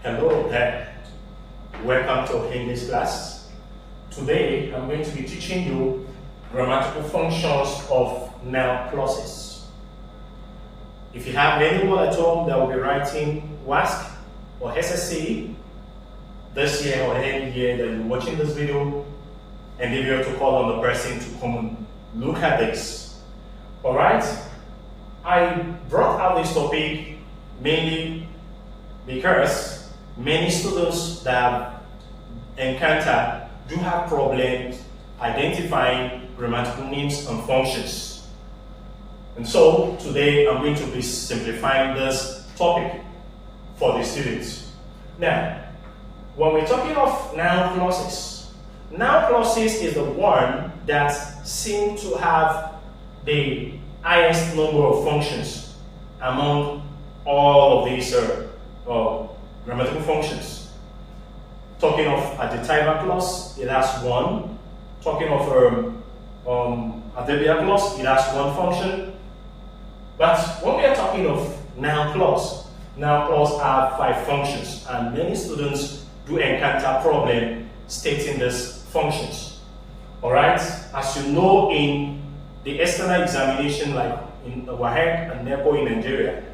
Hello there, welcome to English class. Today I'm going to be teaching you grammatical functions of noun clauses. If you have anyone at home that will be writing WASC or SSC this year or any year that you're watching this video, and if you have to call on the person to come and look at this. Alright, I brought out this topic mainly because many students that have encountered do have problems identifying grammatical names and functions. And so today I'm going to be simplifying this topic for the students. Now, when we're talking of noun clauses is the one that seem to have the highest number of functions among all of these grammatical functions. Talking of adjectival clause, it has one. Talking of adverbial clause, it has one function. But when we are talking of noun clause have 5 functions, and many students do encounter problem stating these functions. Alright, as you know, in the external examination, like in WAEC and NECO in Nigeria,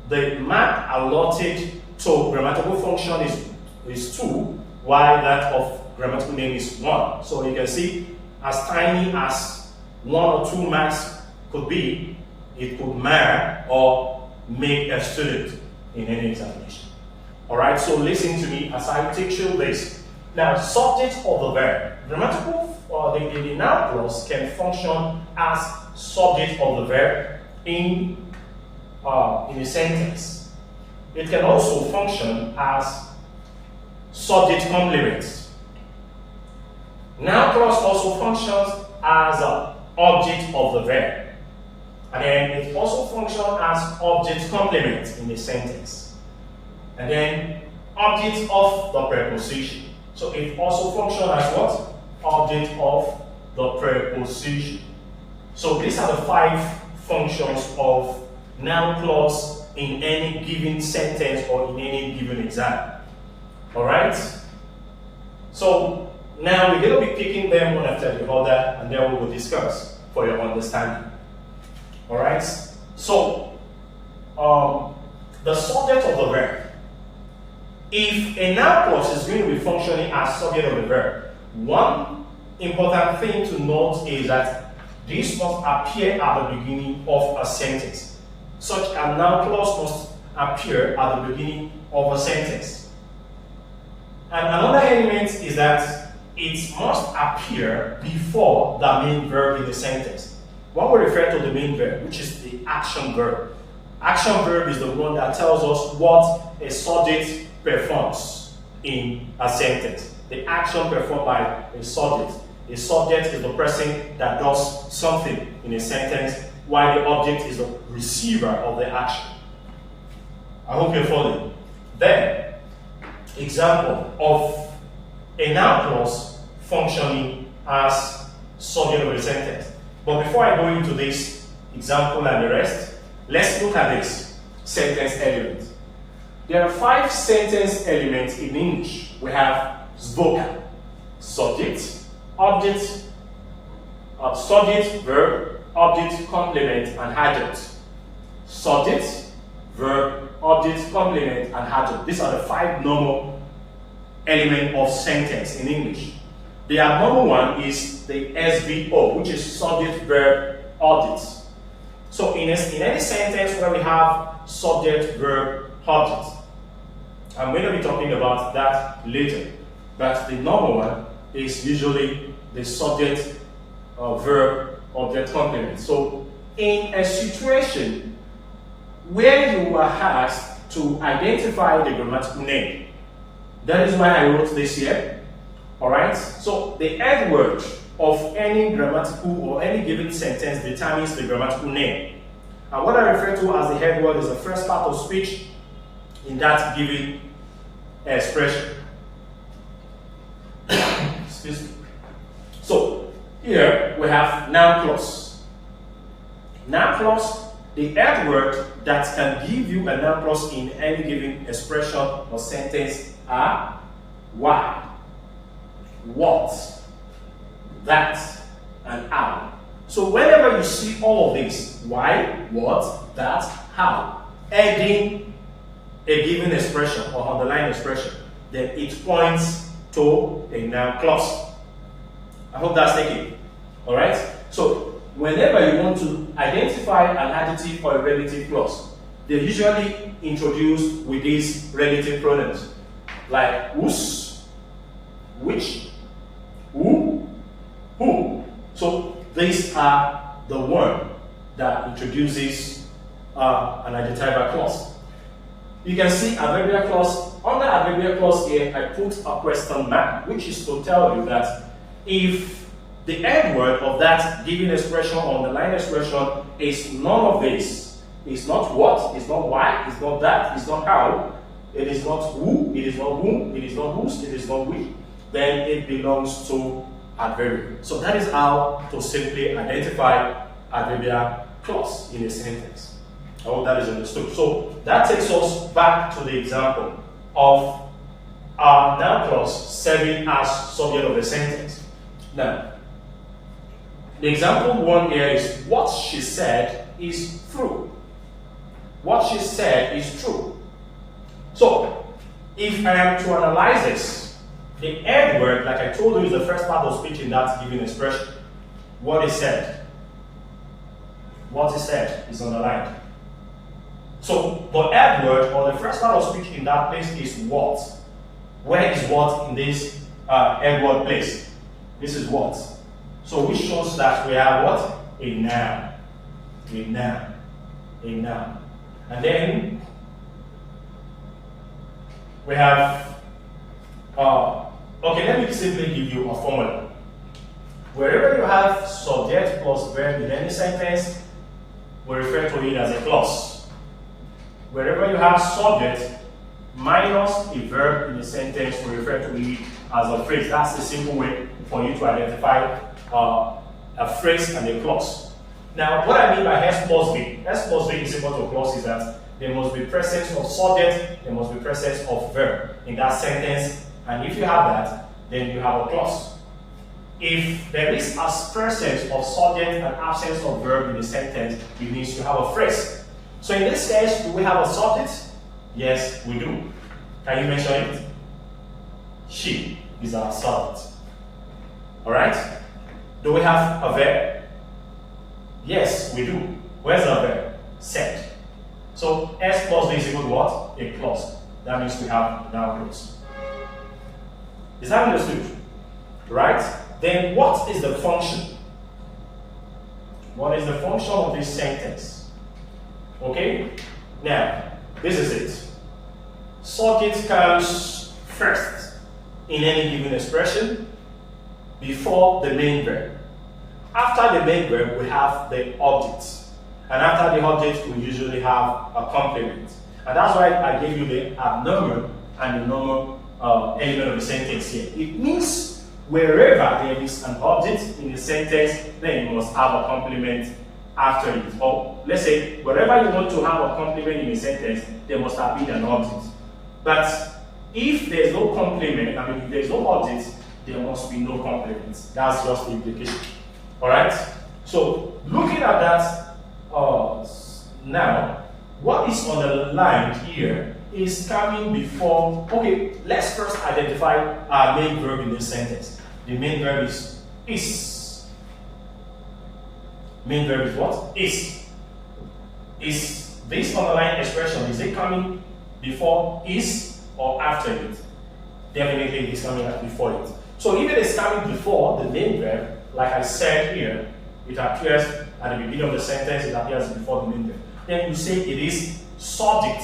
the mark allotted to grammatical function is 2, while that of grammatical name is 1. So you can see, as tiny as 1 or 2 marks could be, it could mar or make a student in any examination. Alright, so listen to me as I teach you this. Now, subject of the verb. Grammatical, the noun clause can function as subject of the verb in a sentence. It can also function as subject complement. Noun clause also functions as an object of the verb. And then it also functions as object complement in a sentence. And then object of the preposition. So it also functions as what? Object of the preposition. So these are the 5 functions of noun clause in any given sentence or in any given exam. Alright? So now we're going to be picking them one after the other, and then we will discuss for your understanding. Alright? So the subject of the verb. If a noun clause is going to be functioning as subject of the verb, one important thing to note is that this must appear at the beginning of a sentence. Such a noun clause must appear at the beginning of a sentence. And another element is that it must appear before the main verb in the sentence. When we refer to the main verb, which is the action verb, action verb is the one that tells us what a subject performs in a sentence. The action performed by a subject. A subject is the person that does something in a sentence, while the object is the receiver of the action. I hope you're following. Then, example of a noun clause functioning as subject of a sentence. But before I go into this example and the rest, let's look at this sentence element. There are 5 sentence elements in English. We have vocal, subject, object, subject, verb, object, complement, and adjunct. Subject, verb, object, complement, and adjunct. These are the 5 normal elements of sentence in English. The abnormal one is the SVO, which is subject, verb, object. So in any sentence where we have subject, verb, object, I'm going to be talking about that later. But the normal one is usually the subject, verb, object, complement. So in a situation where you are asked to identify the grammatical name, that is why I wrote this here. Alright? So the end word of any grammatical or any given sentence determines the grammatical name. And what I refer to as the head word is the first part of speech in that given expression. Excuse me. So here we have noun clause. Noun clause The L word that can give you a noun clause in any given expression or sentence are why, what, that, and how. So whenever you see all of this, why, what, that, how, adding a given expression or underlying expression, then it points to a noun clause. I hope that's taken. Alright? So whenever you want to identify an adjective or a relative clause, they're usually introduced with these relative pronouns like whose, which, who, who. So these are the one that introduces an adjectival clause. You can see adverbial clause. Under adverbial clause here, I put a question mark, which is to tell you that if the end word of that given expression or underlying expression is none of this, it's not what, it's not why, it's not that, it's not how, it is not who, it is not whom, it is not whose, it is not which, then it belongs to adverbial. So that is how to simply identify adverbial clause in a sentence. I hope that is understood. So that takes us back to the example of our noun clause serving as subject of a sentence. Now, the example one here is what she said is true. What she said is true. So, if I am to analyze this, the end word, like I told you, is the first part of speech in that given expression. What is said? What is said is underlined. So, the end word or the first part of speech in that place is what. Where is what in this end word place? This is what. So, which shows that we have what? A noun. A noun. A noun. And then we have, okay, let me simply give you a formula. Wherever you have subject plus verb in any sentence, we refer to it as a clause. Wherever you have subject minus a verb in the sentence, we refer to it as a phrase. That's the simple way for you to identify a phrase and a clause. Now, what I mean by S plus V is equal to clause is that there must be presence of subject, there must be presence of verb in that sentence, and if you have that, then you have a clause. If there is a presence of subject and absence of verb in the sentence, it means you have a phrase. So in this case, do we have a subject? Yes, we do. Can you mention it? She is our subject. Alright? Do we have a verb? Yes, we do. Where's the verb? Said. So S plus V is equal to what? A clause. That means we have noun clause. Is that understood? Right? Then what is the function? What is the function of this sentence? Okay? Now, this is it. Subject comes first in any given expression before the main verb. After the main verb, we have the object. And after the object, we usually have a complement. And that's why I gave you the abnormal and the normal element of the sentence here. It means wherever there is an object in the sentence, then you must have a complement after it. Or let's say, wherever you want to have a complement in a sentence, there must have been an object. But if there's no complement, if there's no object, there must be no complement. That's just the implication. Alright? So, looking at that now, what is underlined here is coming before. Okay, let's first identify our main verb in this sentence. The main verb is. Main verb is what? Is. Is this underlying expression, is it coming before is or after it? Definitely it is coming before it. So if it is coming before the main verb, like I said here, it appears at the beginning of the sentence, it appears before the main verb. Then you say it is subject.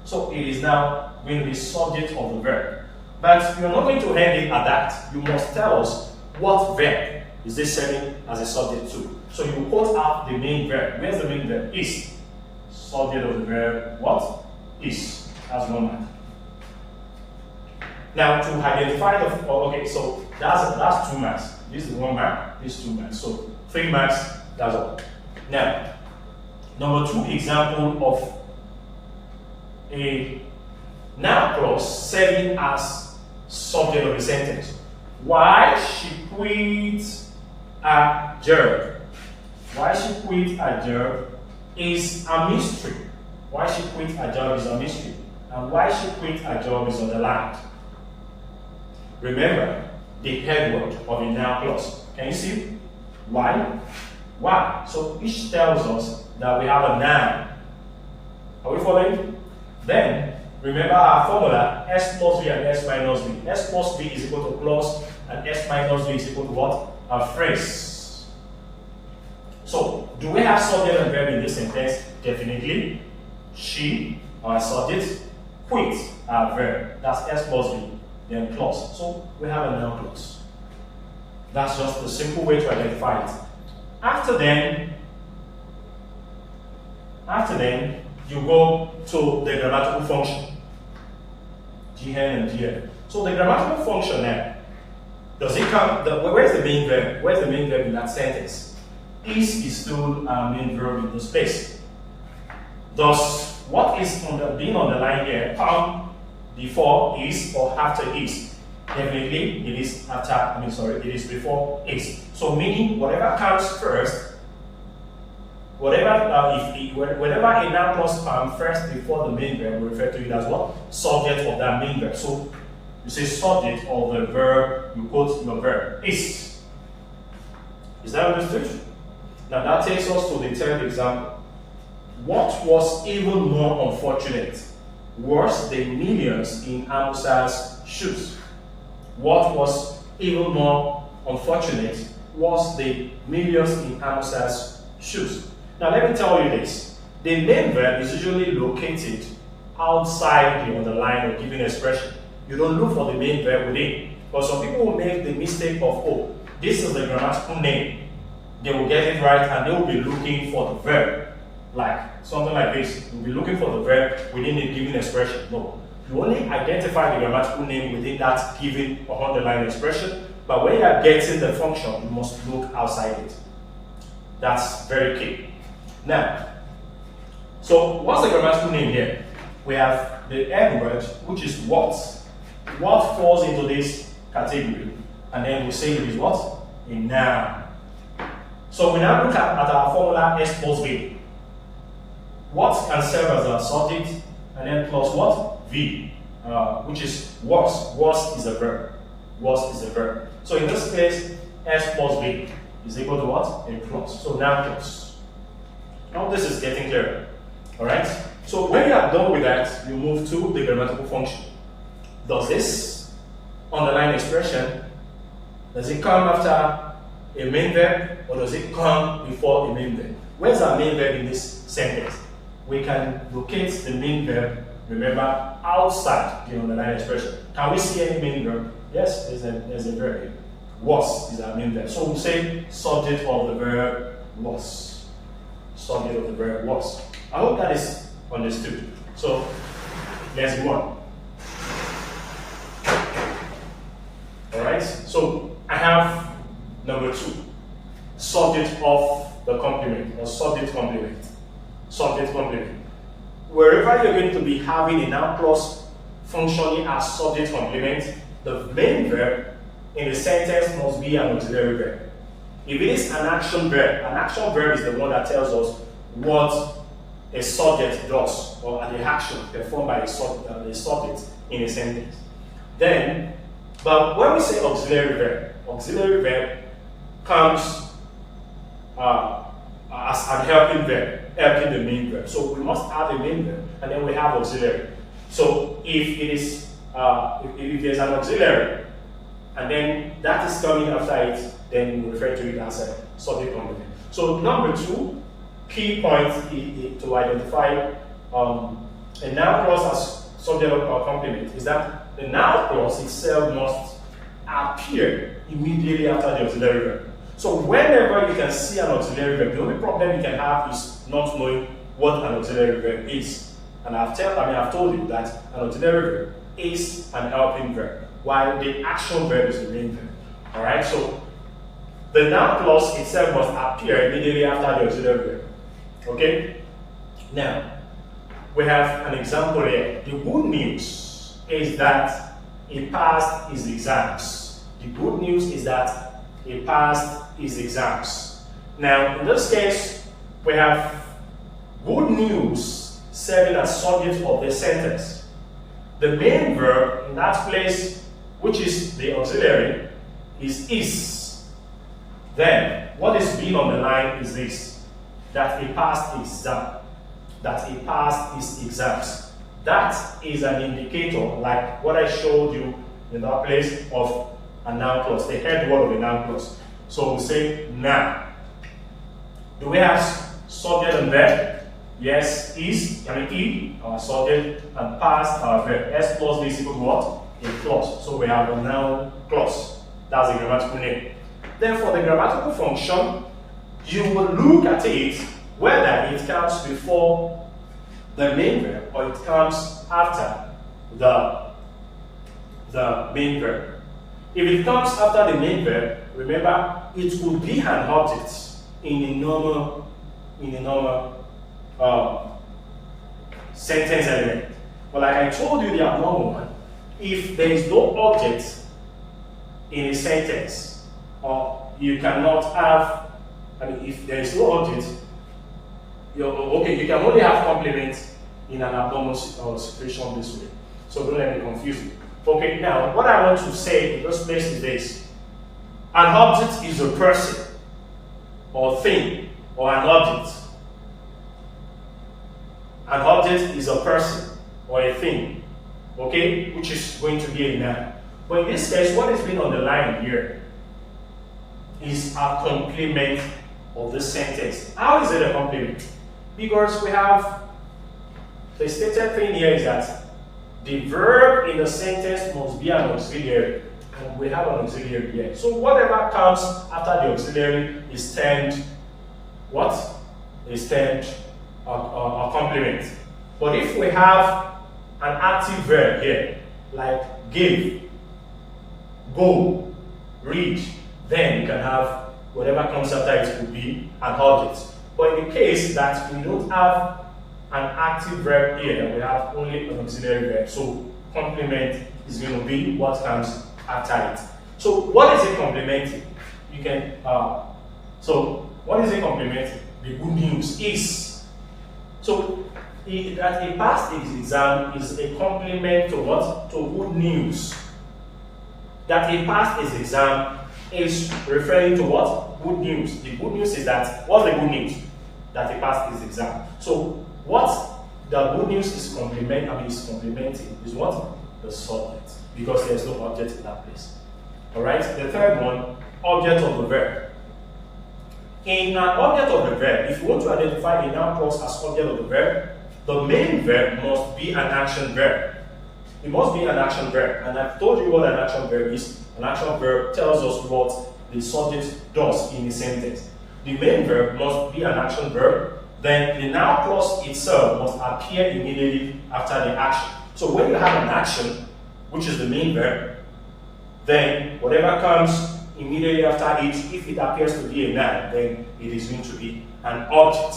So it is now going to be subject of the verb. But you're not going to end it at that. You must tell us what verb is this serving as a subject to. So you quote out the main verb. Where's the main verb? Is. Subject of the verb, what? Is. That's one mark. Now to identify the, okay, so that's 2 marks. This is 1 mark, this is 2 marks. So 3 marks, that's all. Now, Number 2 example of a noun clause serving as subject of a sentence. Why she quit a job? Why she quit a job is a mystery. Why she quit a job is a mystery. And why she quit a job is underlined. Remember the head word of a noun clause. Can you see? Why? Why? So each tells us that we have a noun. Are we following? Then remember our formula: S plus V and S minus V. S plus V is equal to clause and S minus V is equal to what? A phrase. So do we have subject and verb in this sentence? Definitely. She, our subject, quit, our verb. That's S plus V. Then clause. So we have a noun clause. That's just the simple way to identify it. After then, you go to the grammatical function. GN and GN. So the grammatical function now, does it come, where's the main verb? Where's the main verb in that sentence? Is still our main verb in this place. Does what is being underlined here come before is or after is? Definitely it is after, it is before is. So meaning whatever comes first, whenever a noun clause comes first before the main verb, we refer to it as what? Subject of that main verb. So you say subject of the verb, you quote your verb is. Is that understood? Now that takes us to the third example. What was even more unfortunate was the millions in Amusa's shoes. What was even more unfortunate was the millions in Amusa's shoes. Now let me tell you this. The main verb is usually located outside the underlined or given expression. You don't look for the main verb within. But some people will make the mistake of, oh, this is the grammatical name. They will get it right and they will be looking for the verb. Like something like this. You'll be looking for the verb within the given expression. No. You only identify the grammatical name within that given or underlined expression. But when you are getting the function, you must look outside it. That's very key. Now, so what's the grammatical name here? We have the N word, which is what. What falls into this category? And then we say it is what? A noun. So we now look at our formula S plus V. What can serve as a subject, and then plus what? V, which is was. Was is a verb. Was is a verb. So in this case, S plus V is equal to what? A clause. So noun clause. Now this is getting clearer. Alright? So when you are done with that, you move to the grammatical function. Does this underlined expression, does it come after a main verb or does it come before a main verb? Where's our main verb in this sentence? We can locate the main verb, remember, outside the underlined expression. Can we see any main verb? Yes, there's a verb here. Was is our main verb. So we say subject of the verb was. Subject of the verb was. I hope that is understood. So let's go on. Alright, so I have number 2. Subject of the complement or subject complement. Subject complement. Wherever you're going to be having a noun clause functioning as subject complement, the main verb in the sentence must be an auxiliary verb. If it is an action verb is the one that tells us what a subject does or the action performed by the subject in a sentence. Then, but when we say auxiliary verb comes as an helping verb, helping the main verb. So we must have a main verb and then we have auxiliary. So if it is if there's an auxiliary and then that is coming after it, then we refer to it as a subject complement. So number 2 key point to identify a noun clause as subject of complement is that the noun clause itself must appear immediately after the auxiliary verb. So whenever you can see an auxiliary verb, the only problem you can have is not knowing what an auxiliary verb is. And I've told you that an auxiliary verb is an helping verb, while the action verb is the main verb. Alright, so the noun clause itself must appear immediately after the auxiliary verb. Okay? Now, we have an example here. The good news is that he passed his exams. The good news is that he passed his exams. Now, in this case, we have good news serving as subject of the sentence. The main verb in that place, which is the auxiliary, is. Then, what is being underlined is this, that he passed his exam. That he passed his exams. That is an indicator, like what I showed you in that place of a noun clause, the head word of a noun clause. So we say now. Do we have subject and verb? Yes, is, he, our subject, and past, our verb. S plus B is equal to what? A clause. So we have a noun clause. That's the grammatical name. Then for the grammatical function, you will look at it whether it comes before the main verb or it comes after the main verb. If it comes after the main verb, remember it will be an object in a normal sentence element. But like I told you the abnormal one, if there is no object in a sentence, or you cannot have, if there is no object, you can only have complements in an abnormal situation this way. So don't let me confuse you. Okay, now what I want to say in this place is this. An object is a person, or thing, or an object. An object is a person, or a thing, okay, which is going to be a noun. But in this case, what is being underlined here is a complement of the sentence. How is it a complement? Because we have the stated thing here is that the verb in the sentence must be an auxiliary, and we have an auxiliary here. So whatever comes after the auxiliary is termed what? Is termed a complement. But if we have an active verb here, like give, go, read, then you can have whatever comes after it will be an object. But in the case that we don't have an active verb here, we have only an auxiliary verb. So complement is going to be what comes after it. So what is it complementing? You can so what is it complementing? The good news is. So that he passed his exam is a complement to what? To good news. That he passed his exam is referring to what? Good news. The good news is that, what's the good news? That he passed his exam. So what the good news is complementing is what? The subject. Because there's no object in that place. Alright? The third one, object of the verb. In an object of the verb, if you want to identify a noun clause as object of the verb, the main verb must be an action verb. It must be an action verb. And I've told you what an action verb is. An action verb tells us what the subject does in a sentence. The main verb must be an action verb. Then the noun clause itself must appear immediately after the action. So when you have an action, which is the main verb, then whatever comes immediately after it, if it appears to be a noun, then it is going to be an object.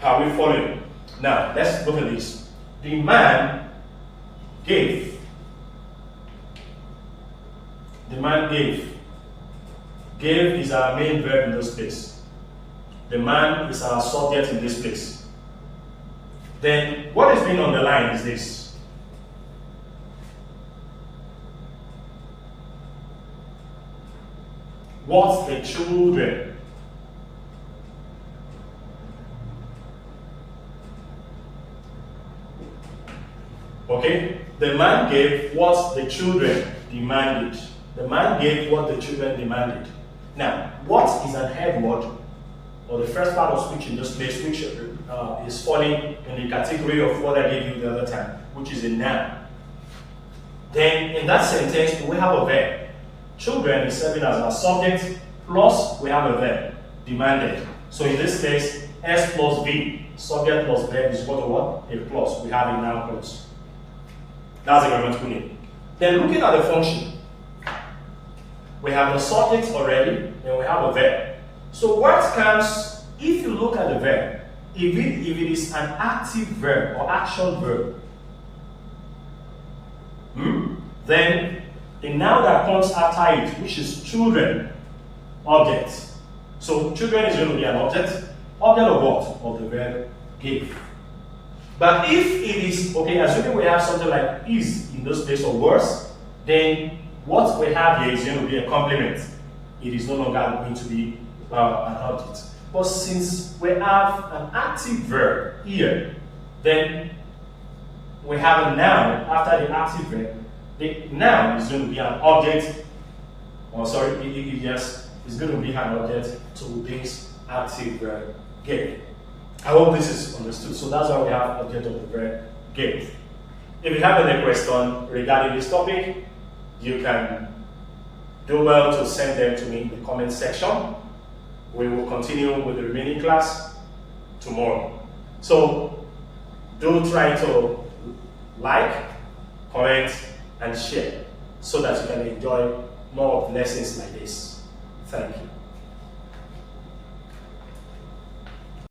Are we following? Now, let's look at this. The man gave. The man gave. Gave is our main verb in this place. The man is our subject in this place. Then, what is being underlined is this. What the children. Okay? The man gave what the children demanded. The man gave what the children demanded. Now, what is an head word, or the first part of speech in this place, which is falling in the category of what I gave you the other time, which is a noun. Then, in that sentence, we have a verb. Children is serving as our subject, plus we have a verb, demanded. So in this case, S plus V, subject plus verb is equal to what? A plus. We have a noun clause. That's the grammatical name. Then looking at the function, we have the subject already, and we have a verb. So what comes, if you look at the verb, if it is an active verb or action verb, then the noun that comes after it, which is children, object. So children is going to be an object. Object of what? Of the verb give. But if it is, okay, assuming we have something like is in those place of words, then what we have here is going to be a complement. It is no longer going to be an object. But since we have an active verb here, then we have a noun after the active verb. The noun is going to be an object, or sorry, it's going to be an object to this active verb give. I hope this is understood. So that's why we have object of the verb give. If you have any question regarding this topic, you can do well to send them to me in the comment section. We will continue with the remaining class tomorrow. So do try to like, comment, and share so that you can enjoy more of lessons like this. Thank you.